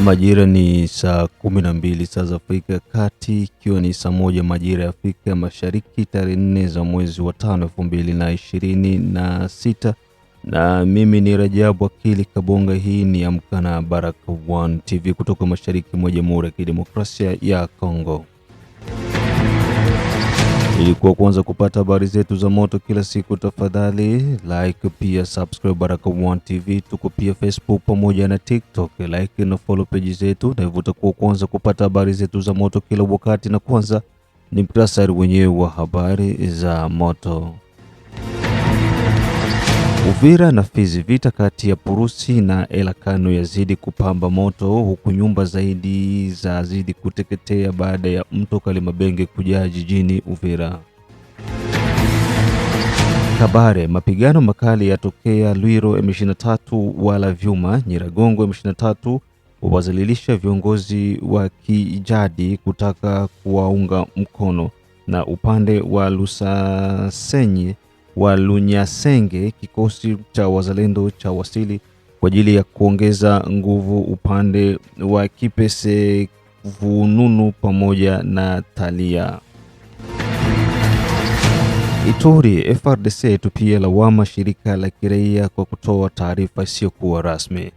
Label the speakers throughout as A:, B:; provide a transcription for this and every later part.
A: Majira ni saa 12 saa za Afrika ya Kati, ikiwa ni saa 1 majira ya Afrika ya Mashariki, tarehe 4 za mwezi wa 5 2026, na mimi ni Rajabu Akili Kabonga. Hii ni Amka na Baraka1 TV kutoka mashariki mwa Jamhuri ya Kidemokrasia ya Kongo. Ili kwanza kupata habari zetu za moto kila siku, tafadhali like, pia subscribe Baraka1 TV. Tuko pia Facebook pamoja na TikTok, like na follow page zetu, na hivyo utakuwa kwanza kupata habari zetu za moto kila wakati. Na kwanza ni mtasari wenyewe wa habari za moto. Uvira na Fizi, vita kati ya Purusi na Elakano yazidi kupamba moto, huku nyumba zaidi zazidi kuteketea baada ya mto Kalimabenge kujaa jijini Uvira. Kabare, mapigano makali yatokea Lwiro, M23 wala vyuma. Nyiragongo, M23 wawazalilisha viongozi wa kijadi kutaka kuwaunga mkono, na upande wa Lusasenyi wa Lunyasenge kikosi cha wazalendo cha wasili kwa ajili ya kuongeza nguvu upande wa Kipese, Vununu pamoja na Talia. Ituri, FRDC tupia lawama shirika la kiraia kwa kutoa taarifa isiyokuwa rasmi.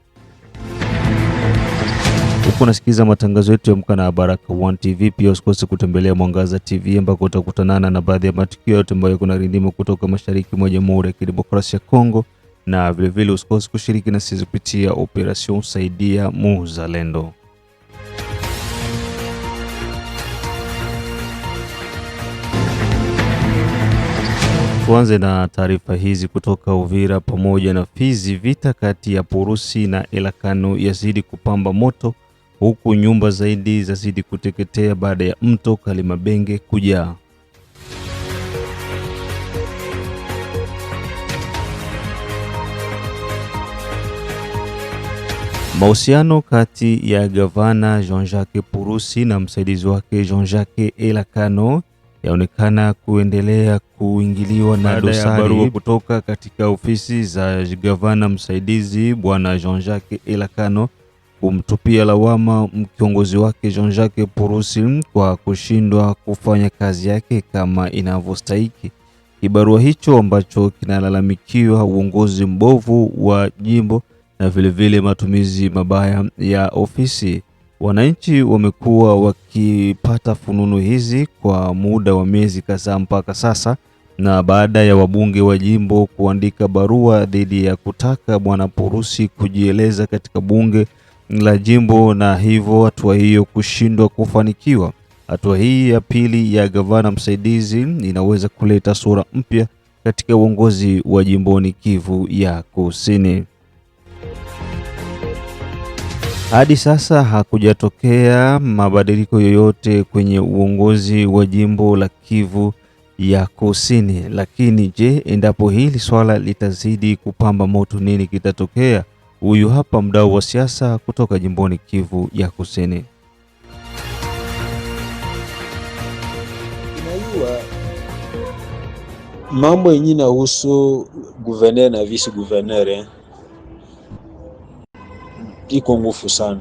A: Huko nasikiza matangazo yetu ya Amka na Baraka1 TV. Pia usikose kutembelea Mwangaza TV ambako utakutanana na baadhi ya matukio yote ambayo kuna rindimo kutoka mashariki mwa Jamhuri ya Kidemokrasia ya Kongo, na vilevile usikose kushiriki na sisi kupitia Operation Saidia Muzalendo. Tuanze na taarifa hizi kutoka Uvira pamoja na Fizi. Vita kati ya Purusi na Elakano yazidi kupamba moto, huku nyumba zaidi zazidi kuteketea baada ya mto Kalimabenge kujaa. Mahusiano kati ya gavana Jean-Jacques Purusi na msaidizi wake Jean-Jacques Elakano yaonekana kuendelea kuingiliwa na dosari kutoka katika ofisi za gavana msaidizi bwana Jean-Jacques Elakano kumtupia lawama kiongozi wake Jean-Jacques Purusi kwa kushindwa kufanya kazi yake kama inavyostahili. Kibarua hicho ambacho kinalalamikiwa uongozi mbovu wa jimbo na vilevile matumizi mabaya ya ofisi. Wananchi wamekuwa wakipata fununu hizi kwa muda wa miezi kadhaa mpaka sasa, na baada ya wabunge wa jimbo kuandika barua dhidi ya kutaka bwana Purusi kujieleza katika bunge la jimbo, na hivyo hatua hiyo kushindwa kufanikiwa. Hatua hii ya pili ya gavana msaidizi inaweza kuleta sura mpya katika uongozi wa jimboni Kivu ya Kusini. Hadi sasa hakujatokea mabadiliko yoyote kwenye uongozi wa jimbo la Kivu ya Kusini. Lakini je, endapo hili swala litazidi kupamba moto, nini kitatokea? Huyu hapa mdau wa siasa kutoka jimboni Kivu ya Kusini.
B: Unajua mambo yenyewe inahusu guverner na vice guverner iko ngufu sana,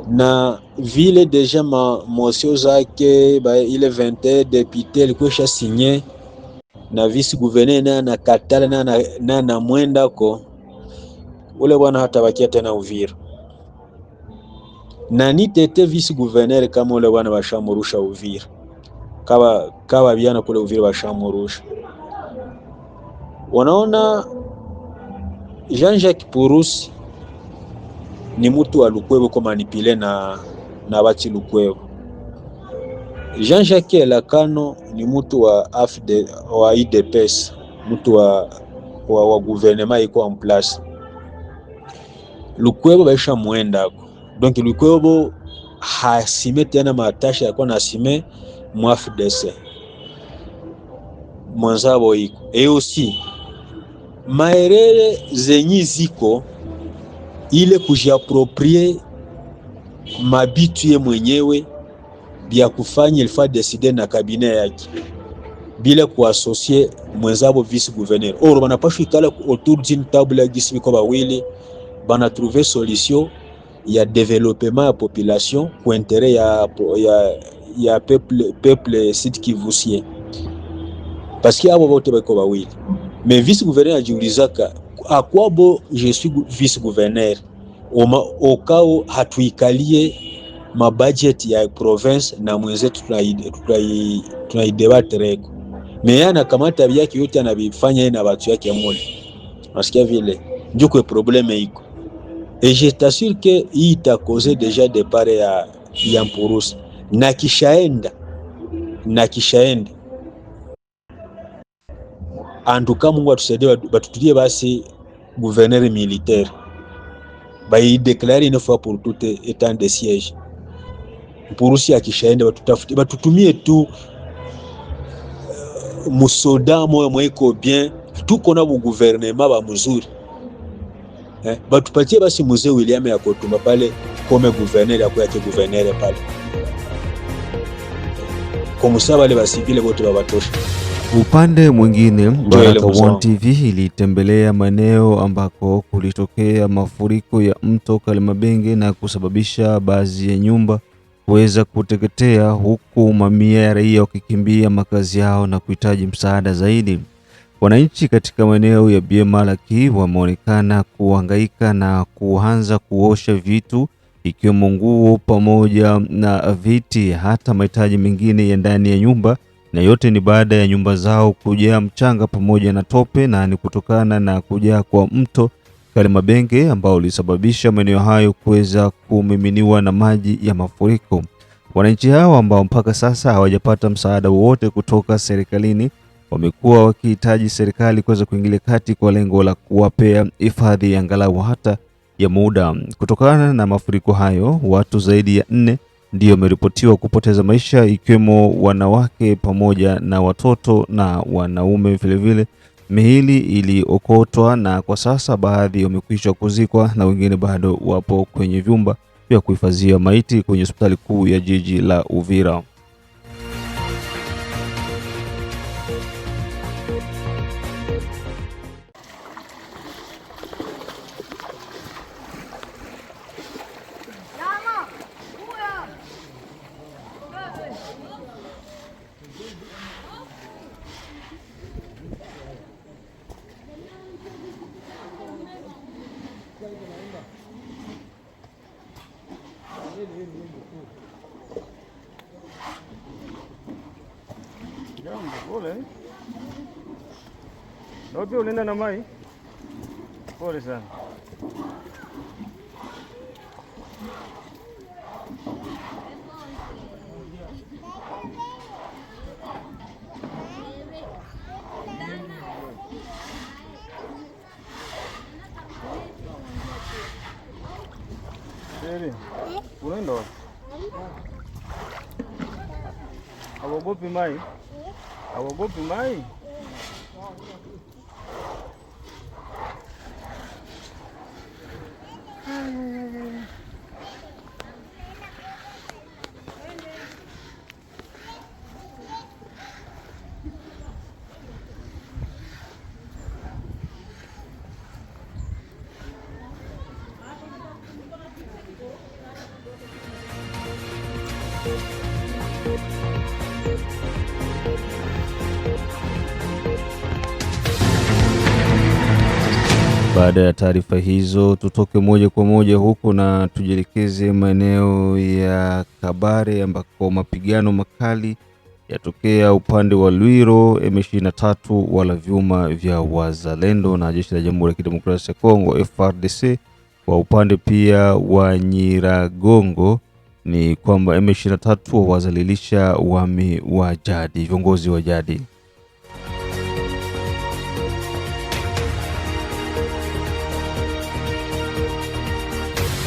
B: na vile deja mosio zake ile 21 député alikuwa signé na vice gouverneur na nakatala na mwenda ko ule bwana hatabakia tena Uvira, na ni tete vice gouverneur kama ule bwana bashamurusha Uvira kawa biana kule Uvira bashamurusha. Wanaona Jean-Jacques Purusi ni mtu wa Lukwebo kwa manipile na bati Lukwebo. Jean-Jacques Elakano ni mtu wa IDPS, mtu wa gouvernement iko en place. Lukwebo baisha mwenda ako. Donc Lukwebo hasime tena matasha yako na asime MFDC. Mwanzabo iko. Et aussi maerere zenyi ziko ile kujiaproprie mabitu ye mwenyewe bia kufanya ilfa decide na kabine yake bila kuasosie mwenzabo vice gouverneur. Oro banapaswa ikala autour d'une table ya gisi biko bawili bana trouver solution ya développement ya population pour intérêt ya peuple Sud Kivusien, parce que abo bote bako bawili. Mais vice gouverneur ajiulizaka akwabo je suis vice gouverneur okao hatuikalie mabudget ya province na mwenzetu tunaidebatereko, mais yana kamata byake yote anabifanya na watu yake mole. Nasikia vile ndio kwa probleme iko, et je t'assure que hii ita cause deja départ ya Mpurusi na kishaenda antuka. Mungu atusaidie, batutulie basi gouverneur militaire baideklare une fois pour toutes état de siège. Mpurusi akishaenda batutafute, batutumie tu musoda moyo mweko bien, tuko na bu gouvernement ba mzuri batupatie basi mzee William ya Kotumba pale kome gouverneur ya kwa gouverneur pale kwa musaba le basibile bote babatosha.
A: Upande mwingine, Baraka One TV ilitembelea maeneo ambako kulitokea mafuriko ya mto Kalemabenge na kusababisha baadhi ya nyumba kuweza kuteketea, huku mamia ya raia wakikimbia makazi yao na kuhitaji msaada zaidi. Wananchi katika maeneo ya Biemalaki wameonekana kuhangaika na kuanza kuosha vitu ikiwemo nguo pamoja na viti, hata mahitaji mengine ya ndani ya nyumba, na yote ni baada ya nyumba zao kujaa mchanga pamoja na tope, na ni kutokana na kujaa kwa mto Kalemabenge ambao ulisababisha maeneo hayo kuweza kumiminiwa na maji ya mafuriko. Wananchi hao ambao mpaka sasa hawajapata msaada wowote kutoka serikalini wamekuwa wakihitaji serikali kuweza kuingilia kati kwa lengo la kuwapea hifadhi angalau hata ya muda. Kutokana na mafuriko hayo, watu zaidi ya 4 ndio wameripotiwa kupoteza maisha, ikiwemo wanawake pamoja na watoto na wanaume vilevile. Miili iliokotwa na kwa sasa baadhi wamekwisha kuzikwa na wengine bado wapo kwenye vyumba vya kuhifadhia maiti kwenye hospitali kuu ya jiji la Uvira.
C: Pole. Ndio unaenda na mai? Pole sana. Seri. Unaenda wapi? Hawaogopi mai? Hawaogopi mai?
A: Baada ya taarifa hizo, tutoke moja kwa moja huko na tujielekeze maeneo ya Kabare ambako mapigano makali yatokea upande wa Lwiro. M23 wala vyuma vya wazalendo na jeshi la Jamhuri ya Kidemokrasia ya Kongo FARDC. Kwa upande pia wa Nyiragongo ni kwamba M23 wazalilisha wami wa jadi, viongozi wa jadi.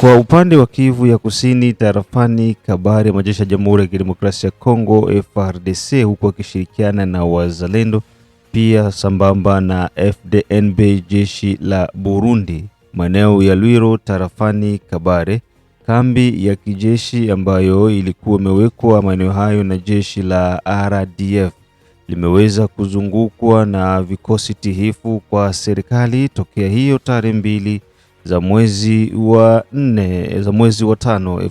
A: Kwa upande wa Kivu ya Kusini tarafani Kabare, majeshi ya Jamhuri ya Kidemokrasia ya Kongo FARDC huko wakishirikiana na wazalendo pia sambamba na FDNB jeshi la Burundi maeneo ya Lwiro tarafani Kabare. Kambi ya kijeshi ambayo ilikuwa imewekwa maeneo hayo na jeshi la RDF limeweza kuzungukwa na vikosi tihifu kwa serikali tokea hiyo tarehe 2 za mwezi wa 5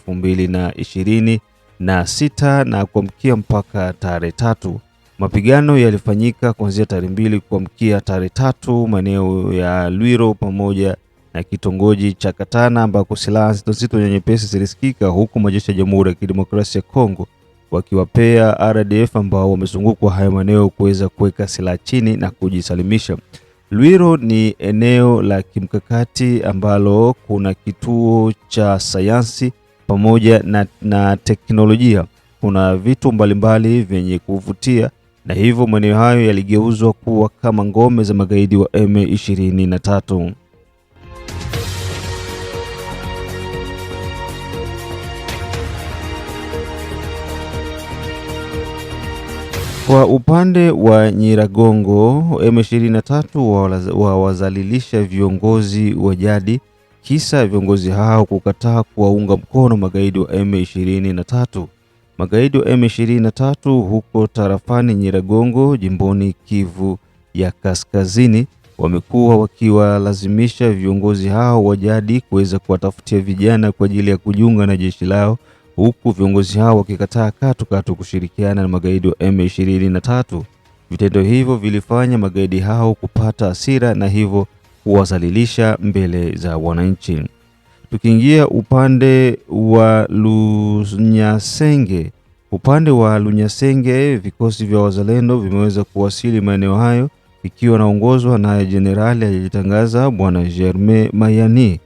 A: 2026 na kuamkia mpaka tarehe 3. Mapigano yalifanyika kuanzia tarehe 2 kuamkia tarehe 3 maeneo ya Lwiro pamoja na kitongoji cha Katana ambako silaha nzito nyepesi zilisikika, huku majeshi ya Jamhuri ya Kidemokrasia ya Kongo wakiwapea RDF ambao wamezungukwa haya maeneo kuweza kuweka silaha chini na kujisalimisha. Lwiro ni eneo la kimkakati ambalo kuna kituo cha sayansi pamoja na teknolojia. Kuna vitu mbalimbali vyenye kuvutia na hivyo maeneo hayo yaligeuzwa kuwa kama ngome za magaidi wa M23. Kwa upande wa Nyiragongo, M23 wawazalilisha viongozi wa jadi, kisa viongozi hao kukataa kuwaunga mkono magaidi wa M23. Magaidi wa M23 huko tarafani Nyiragongo, jimboni Kivu ya Kaskazini, wamekuwa wakiwalazimisha viongozi hao wa jadi kuweza kuwatafutia vijana kwa ajili ya kujiunga na jeshi lao, huku viongozi hao wakikataa katu kushirikiana na magaidi wa M23. Vitendo hivyo vilifanya magaidi hao kupata hasira na hivyo kuwazalilisha mbele za wananchi. Tukiingia upande wa Lunyasenge, vikosi vya wazalendo vimeweza kuwasili maeneo hayo ikiwa naongozwa na jenerali aliyetangaza Bwana Germain Mayani.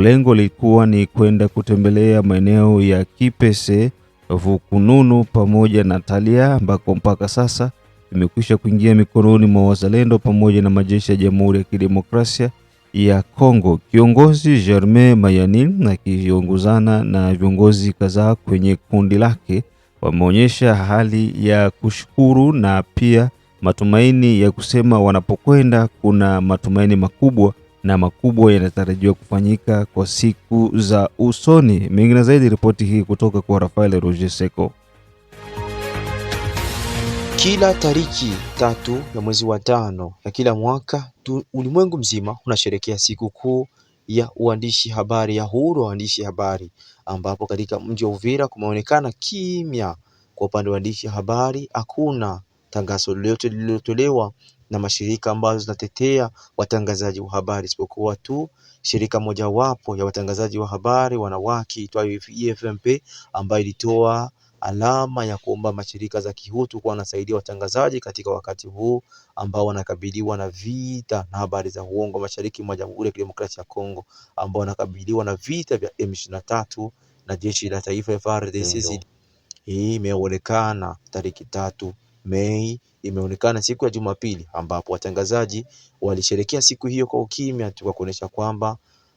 A: Lengo lilikuwa ni kwenda kutembelea maeneo ya Kipese, Vukununu pamoja na Talia ambako mpaka sasa imekwisha kuingia mikononi mwa wazalendo pamoja na majeshi ya Jamhuri ya Kidemokrasia ya Kongo. Kiongozi Germain Mayani akiongozana na viongozi kadhaa kwenye kundi lake wameonyesha hali ya kushukuru na pia matumaini ya kusema wanapokwenda kuna matumaini makubwa yanatarajiwa kufanyika kwa siku za usoni. Mengine zaidi, ripoti hii kutoka kwa Rafael Roger Seko.
D: Kila tariki 3 ya mwezi wa 5 ya kila mwaka ulimwengu mzima unasherehekea siku kuu ya uandishi habari, ya huru wa waandishi habari, ambapo katika mji wa Uvira kumeonekana kimya kwa upande wa waandishi habari. Hakuna tangazo lolote lililotolewa na mashirika ambazo zinatetea watangazaji wa habari, isipokuwa tu shirika mojawapo ya watangazaji wa habari wanawake itwayo IFMP ambayo ilitoa alama ya kuomba mashirika za kihutu kwa wanasaidia watangazaji katika wakati huu ambao wanakabiliwa na vita na habari za uongo mashariki mwa Jamhuri ya Kidemokrasia ya Kongo, ambao wanakabiliwa na vita vya M23 na jeshi la taifa FARDC. Hii imeonekana tariki 3 Mei, imeonekana siku ya Jumapili, ambapo watangazaji walisherehekea siku hiyo kwa ukimya tu, kwa kuonesha kwamba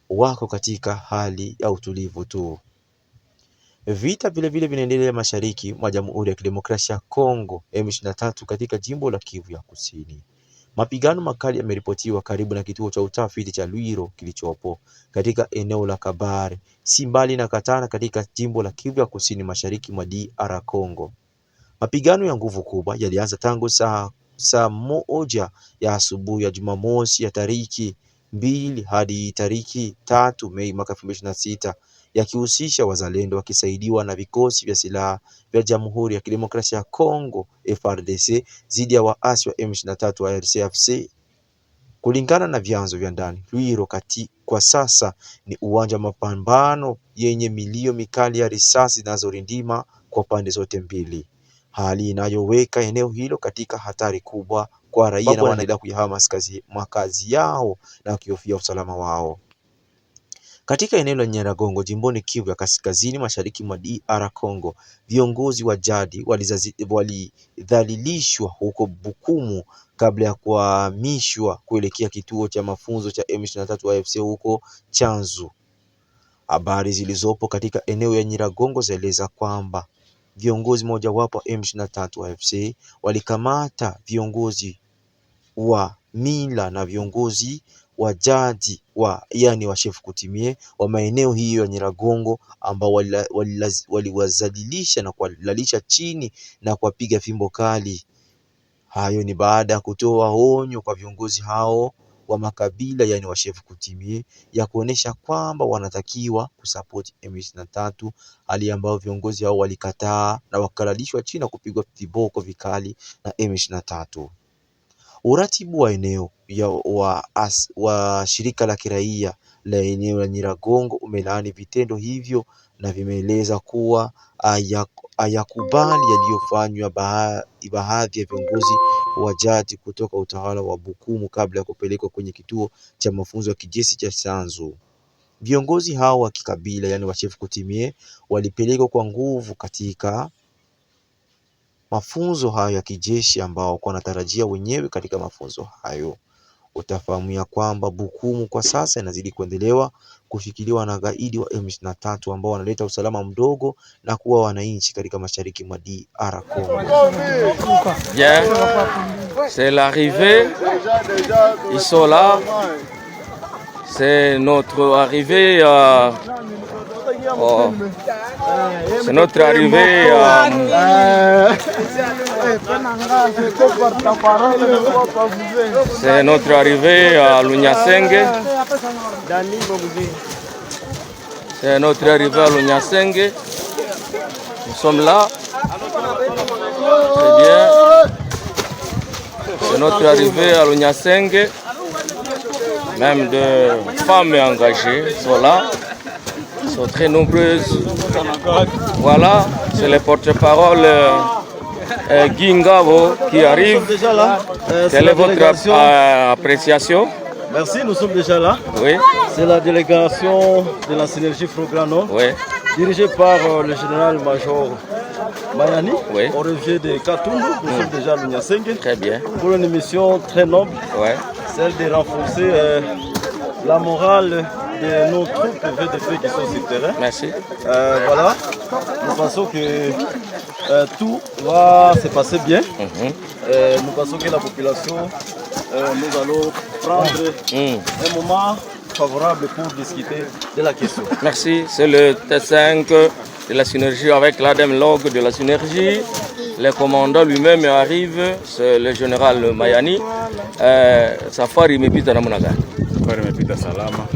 D: wako katika hali ya utulivu tu. Vita vile vile vinaendelea mashariki mwa Jamhuri ya Kidemokrasia ya Kongo M23 katika jimbo la Kivu ya Kusini. Mapigano makali yameripotiwa karibu na kituo cha utafiti cha Lwiro kilichopo katika eneo la Kabare, si mbali na Katana katika jimbo la Kivu ya Kusini mashariki mwa DR Congo. Mapigano ya nguvu kubwa yalianza tangu saa 1 ya asubuhi ya Jumamosi ya tariki 2 hadi tariki 3 Mei mwaka 2026, yakihusisha wazalendo wakisaidiwa na vikosi vya silaha vya Jamhuri ya Kidemokrasia ya Kongo FARDC dhidi ya waasi wa M23 wa RCFC. Kulingana na vyanzo vya ndani, Lwiro kwa sasa ni uwanja wa mapambano yenye milio mikali ya risasi zinazorindima kwa pande zote mbili, hali inayoweka eneo hilo katika hatari kubwa kwa raia na wanaendelea kuyahama makazi yao na kuhofia usalama wao. Katika eneo la Nyiragongo jimboni Kivu ya Kaskazini mashariki mwa DR Congo, viongozi wa jadi walidhalilishwa huko Bukumu kabla ya kuhamishwa kuelekea kituo cha mafunzo cha M23 AFC huko Chanzu. Habari zilizopo katika eneo ya Nyiragongo zaeleza kwamba viongozi mojawapo wa M23 AFC walikamata viongozi wa mila na viongozi wa jadi yani wa chef kutimie wa maeneo hiyo ya Nyiragongo, ambao waliwazalilisha na kuwalalisha chini na kuwapiga fimbo kali. Hayo ni baada ya kutoa onyo kwa viongozi hao wa makabila yani wa chef coutumier ya kuonesha kwamba wanatakiwa kusupport M23, hali ambayo viongozi hao walikataa na wakalalishwa chini na kupigwa viboko vikali na M23. Uratibu wa eneo wa shirika la kiraia la eneo la Nyiragongo umelaani vitendo hivyo na vimeeleza kuwa hayakubali yaliyofanywa baadhi ya viongozi wa jadi kutoka utawala wa Bukumu kabla ya kupelekwa kwenye kituo cha mafunzo ya kijeshi cha Sanzu. Viongozi hao wa kikabila yani wa chef coutumier walipelekwa kwa nguvu katika mafunzo hayo ya kijeshi ambao kwa natarajia wenyewe katika mafunzo hayo. Utafahamu ya kwamba Bukumu kwa sasa inazidi kuendelewa kushikiliwa na gaidi wa M23 ambao wanaleta usalama mdogo na kuwa wananchi katika mashariki mwa DR Congo.
E: Bien, c'est l'arrivée, ils sont là, c'est notre arrivée, c'est notre arrivée c'est notre arrivée à Lunyasenge. C'est notre arrivée à Lunyasenge. Nous sommes là. Très bien. C'est notre arrivée à Lunyasenge. Même de femmes engagées sont là. Elles sont très nombreuses. Voilà, c'est les porte-parole Gingavo qui arrive.
C: Déjà là.
E: Quelle est votre appréciation?
C: Merci, nous sommes déjà là.
E: Oui.
C: C'est la délégation de la synergie Frograno,
E: Oui.
C: dirigée par le général-major Mayani,
E: Oui.
C: au rejet de Katundu. Nous sommes déjà à Lunyasenge.
E: Très bien.
C: Pour une mission très noble,
E: Ouais.
C: celle de renforcer la morale de nos troupes VDF qui sont sur le terrain.
E: Merci.
C: Voilà, nous pensons que tout va se passer bien. Nous pensons que la population, nous allons prendre un moment favorable pour discuter de la question.
E: Merci. C'est le T5 de la synergie avec l'ADEM log de la synergie. Le commandant lui-même arrive, c'est le général Mayani. Safari imepita namna gani?
F: Safari imepita salama.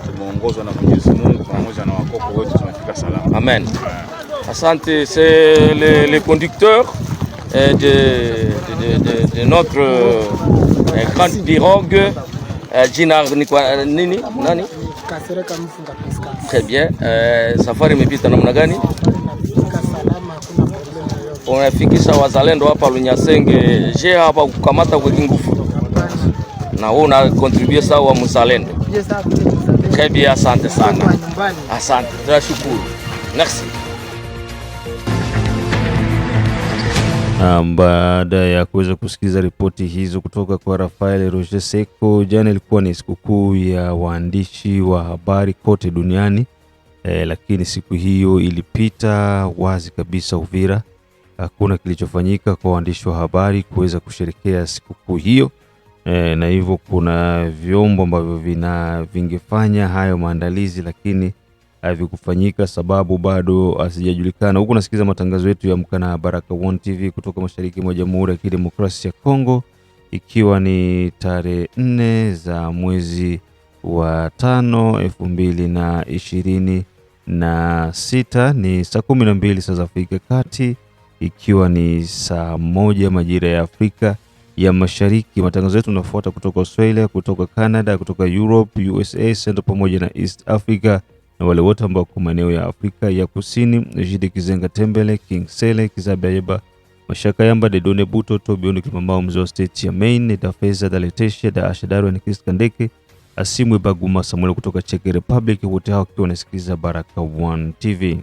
F: Tumeongozwa na Mwenyezi Mungu pamoja na wakoko wetu, tumefika salama.
E: Amen. Asante, c'est le conducteur de notre grande pirogue. Jina nini? Nani? Très bien. Safari imepita namna gani? Unafikisha wazalendo hapa Lunyasenge. Je, hapa kukamata kwa kingufu? Na wewe una contribuer sawa mzalendo. Très bien, asante sana. Asante, tunashukuru. Merci.
A: Baada ya kuweza kusikiza ripoti hizo kutoka kwa Rafael Roger Seko, jana ilikuwa ni sikukuu ya waandishi wa habari kote duniani. Lakini siku hiyo ilipita wazi kabisa Uvira. Hakuna kilichofanyika kwa waandishi wa habari kuweza kusherehekea sikukuu hiyo. Na hivyo kuna vyombo ambavyo vingefanya hayo maandalizi lakini havikufanyika sababu bado hasijajulikana. Huko nasikiza matangazo yetu ya Amka na Baraka One TV kutoka mashariki mwa Jamhuri ya Kidemokrasia ya Kongo, ikiwa ni tarehe 4 za mwezi wa 5 2026, ni saa 12 saa za Afrika Kati, ikiwa ni saa 1 majira ya Afrika ya Mashariki. Matangazo yetu yanafuata kutoka Australia, kutoka Canada, kutoka Europe, USA, Central pamoja na East Africa, na wale wote ambao kwa maeneo ya Afrika ya Kusini. Jide Kizenga Tembele, King Sele, Kizabeba, Mashaka Yamba, Dedone Buto, Tobiondo Kimambao, mzee wa state ya Maine, Dafeza, Daletesha, Daashadaru na Chris Kandeke, Asimwe Baguma Samuel kutoka Czech Republic, wote hao wakiwa wanasikiliza Baraka One TV.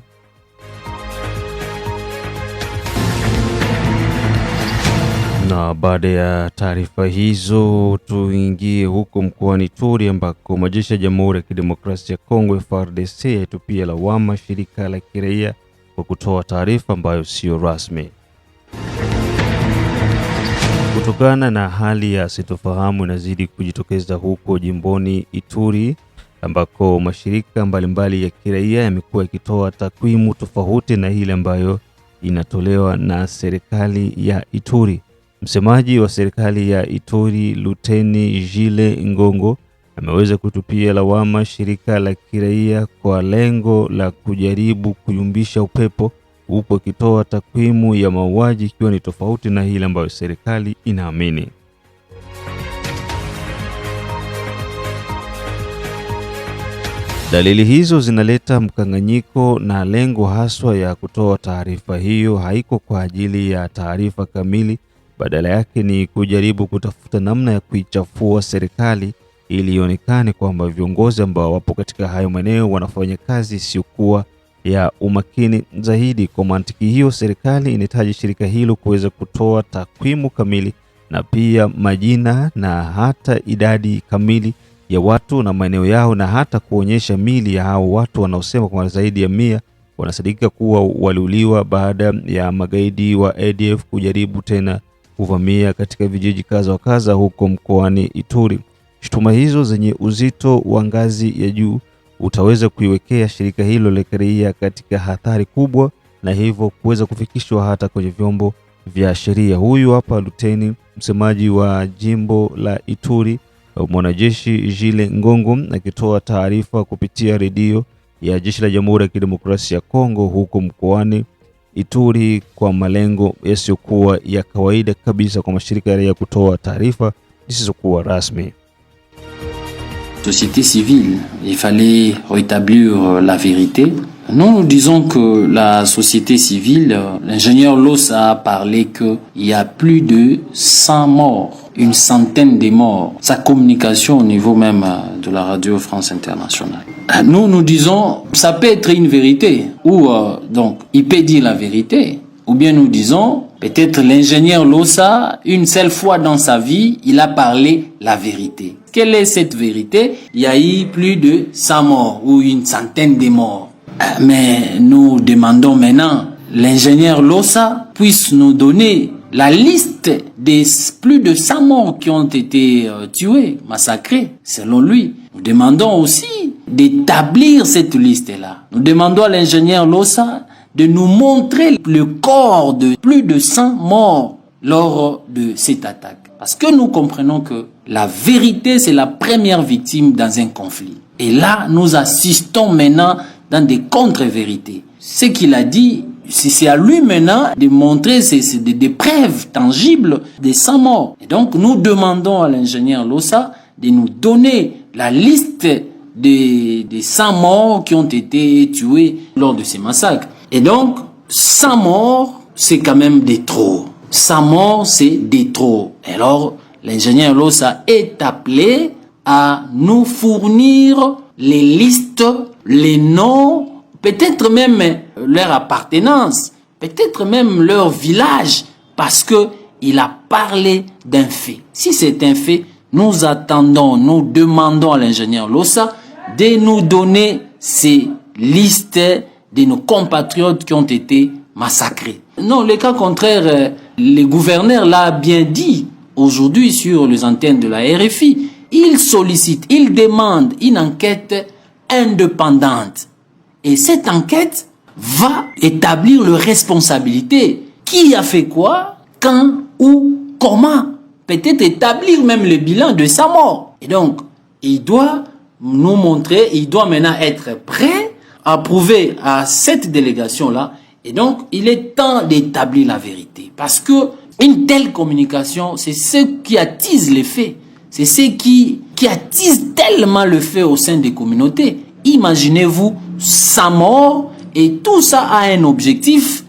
A: Na baada ya taarifa hizo tuingie huko mkoani Ituri ambako majeshi ya Jamhuri ya Kidemokrasia ya Kongo FARDC yatupia lawama shirika la kiraia kwa kutoa taarifa ambayo sio rasmi. Kutokana na hali ya sitofahamu inazidi kujitokeza huko jimboni Ituri ambako mashirika mbalimbali ya kiraia yamekuwa yakitoa takwimu tofauti na ile ambayo inatolewa na serikali ya Ituri. Msemaji wa serikali ya Ituri Luteni Jile Ngongo ameweza kutupia lawama shirika la kiraia kwa lengo la kujaribu kuyumbisha upepo, huku akitoa takwimu ya mauaji ikiwa ni tofauti na ile ambayo serikali inaamini. Dalili hizo zinaleta mkanganyiko na lengo haswa ya kutoa taarifa hiyo haiko kwa ajili ya taarifa kamili, badala yake ni kujaribu kutafuta namna ya kuichafua serikali ili ionekane kwamba viongozi ambao wapo katika hayo maeneo wanafanya kazi isiyokuwa ya umakini zaidi. Kwa mantiki hiyo, serikali inahitaji shirika hilo kuweza kutoa takwimu kamili na pia majina na hata idadi kamili ya watu na maeneo yao, na hata kuonyesha mili ya hao watu wanaosema kwa zaidi ya 100 wanasadikika kuwa waliuliwa baada ya magaidi wa ADF kujaribu tena kuvamia katika vijiji kadha wa kadha huko mkoani Ituri. Shutuma hizo zenye uzito wa ngazi ya juu utaweza kuiwekea shirika hilo la kiraia katika hatari kubwa, na hivyo kuweza kufikishwa hata kwenye vyombo vya sheria. Huyu hapa Luteni msemaji wa jimbo la Ituri, mwanajeshi Jile Ngongo, akitoa taarifa kupitia redio ya jeshi la Jamhuri ya Kidemokrasia ya Kongo huko mkoani Ituri kwa malengo yasiyokuwa ya kawaida kabisa kwa mashirika ya raia kutoa taarifa zisizokuwa rasmi.
G: Société civile, il fallait rétablir la vérité. Nous disons que la société civile, l'ingénieur Loss a parlé qu'il y a plus de 100 morts, une centaine de morts. Sa communication au niveau même de la radio France Internationale. Nous disons, ça peut être une vérité, ou donc il peut dire la vérité, ou bien nous disons, peut-être l'ingénieur Lossa, une seule fois dans sa vie, il a parlé la vérité. Quelle est cette vérité? Il y a eu plus de 100 morts ou une centaine de morts. Mais nous demandons maintenant, l'ingénieur Lossa puisse nous donner la liste des plus de 100 morts qui ont été tués, massacrés, selon lui. Nous demandons aussi d'établir cette liste-là. Nous demandons à l'ingénieur Lossa de nous montrer le corps de plus de 100 morts lors de cette attaque. Parce que nous comprenons que la vérité, c'est la première victime dans un conflit. Et là, nous assistons maintenant dans des contre-vérités. Ce qu'il a dit, c'est à lui maintenant de montrer des preuves tangibles des 100 morts. Et donc, nous demandons à l'ingénieur Lossa de nous donner la liste des 100 morts qui ont été tués lors de ces massacres. Et donc, 100 morts, c'est quand même des trop. 100 morts, c'est des trop. Alors, l'ingénieur Lossa est appelé à nous fournir les listes, les noms, peut-être même leur appartenance, peut-être même leur village, parce que il a parlé d'un fait. Si c'est un fait, nous attendons, nous demandons à l'ingénieur Lossa de nous donner ces listes de nos compatriotes qui ont été massacrés. Non, le cas contraire, le gouverneur l'a bien dit aujourd'hui sur les antennes de la RFI. Il sollicite, il demande une enquête indépendante. Et cette enquête va établir les responsabilités. Qui a fait quoi, quand, où, comment. Peut-être établir même le bilan de sa mort. Et donc, il doit nous montrer, il doit maintenant être prêt à prouver à cette délégation-là. Et donc, il est temps d'établir la vérité. Parce que une telle communication, c'est ce qui attise les faits. C'est ce qui attise tellement le fait au sein des communautés. Imaginez-vous 100 morts et tout ça a un objectif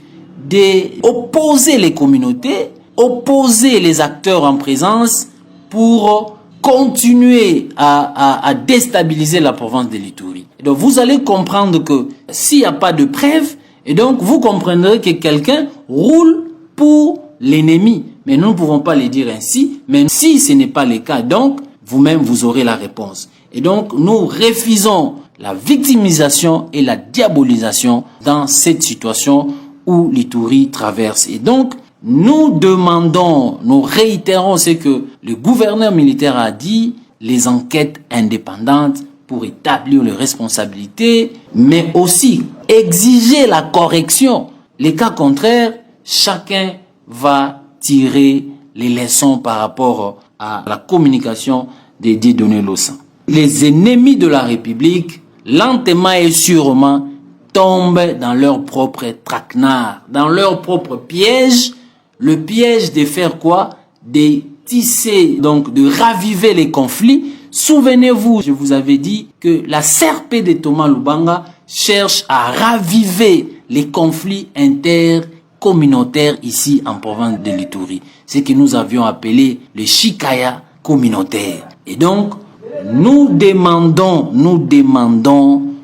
G: d'opposer les communautés, opposer les acteurs en présence pour continuer à déstabiliser la province de l'Ituri. Donc vous allez comprendre que s'il n'y a pas de preuves, et donc vous comprendrez que quelqu'un roule pour l'ennemi. Mais nous ne pouvons pas le dire ainsi, même si ce n'est pas le cas. Donc, vous-même, vous aurez la réponse. Et donc, nous refusons la victimisation et la diabolisation dans cette situation où l'Ituri traverse. Et donc, nous demandons, nous réitérons ce que le gouverneur militaire a dit, les enquêtes indépendantes pour établir les responsabilités, mais aussi exiger la correction. Les cas contraires, chacun va tirer les leçons par rapport à la communication de Dieudonné Lossa. Les ennemis de la République, lentement et sûrement, tombent dans leur propre traquenard, dans leur propre piège. Le piège de faire quoi? De tisser, donc de raviver les conflits. Souvenez-vous, je vous avais dit que la CRP de Thomas Lubanga cherche à raviver les conflits intercommunautaires ici en province de l'Ituri. Ce que nous avions appelé le Chikaya communautaire. Et donc, nous demandons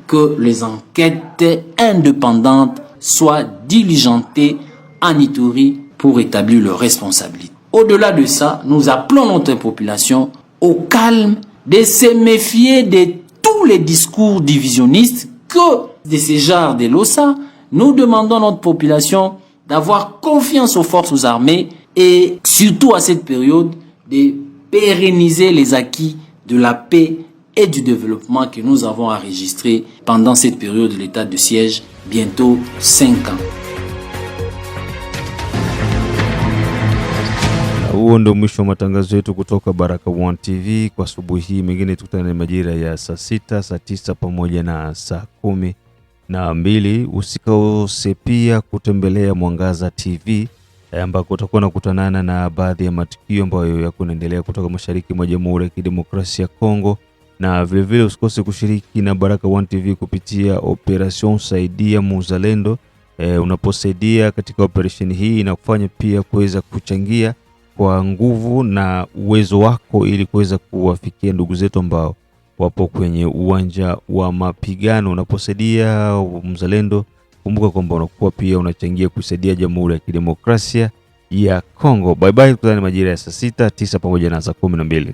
G: que les enquêtes indépendantes soient diligentées en Ituri pour établir leurs responsabilités. Au-delà de ça, nous appelons notre population au calme, de se méfier de tous les discours divisionnistes que de ces genres de Lossa. Nous demandons à notre population d'avoir confiance aux forces armées et surtout à cette période de pérenniser les acquis de la paix et du développement que nous avons enregistrés pendant cette période de l'état de siège, bientôt 5 ans.
A: Huo ndo mwisho wa matangazo yetu kutoka Baraka One TV kwa asubuhi hii. Mengine tukutane majira ya saa 6, saa 9 pamoja na saa 12. Usikose pia kutembelea Mwangaza TV ambako utakuwa nakutanana na baadhi ya matukio ambayo yako yanaendelea kutoka mashariki mwa Jamhuri ya Kidemokrasia ya Kongo, na vile vile usikose kushiriki na Baraka One TV kupitia Operation Saidia Muzalendo. Unaposaidia katika operation hii na kufanya pia kuweza kuchangia kwa nguvu na uwezo wako ili kuweza kuwafikia ndugu zetu ambao wapo kwenye uwanja wa mapigano. Unaposaidia mzalendo, kumbuka kwamba unakuwa pia unachangia kusaidia Jamhuri ya Kidemokrasia ya Kongo. Bye bye, tukutane majira ya saa 6, 9 pamoja na saa 12.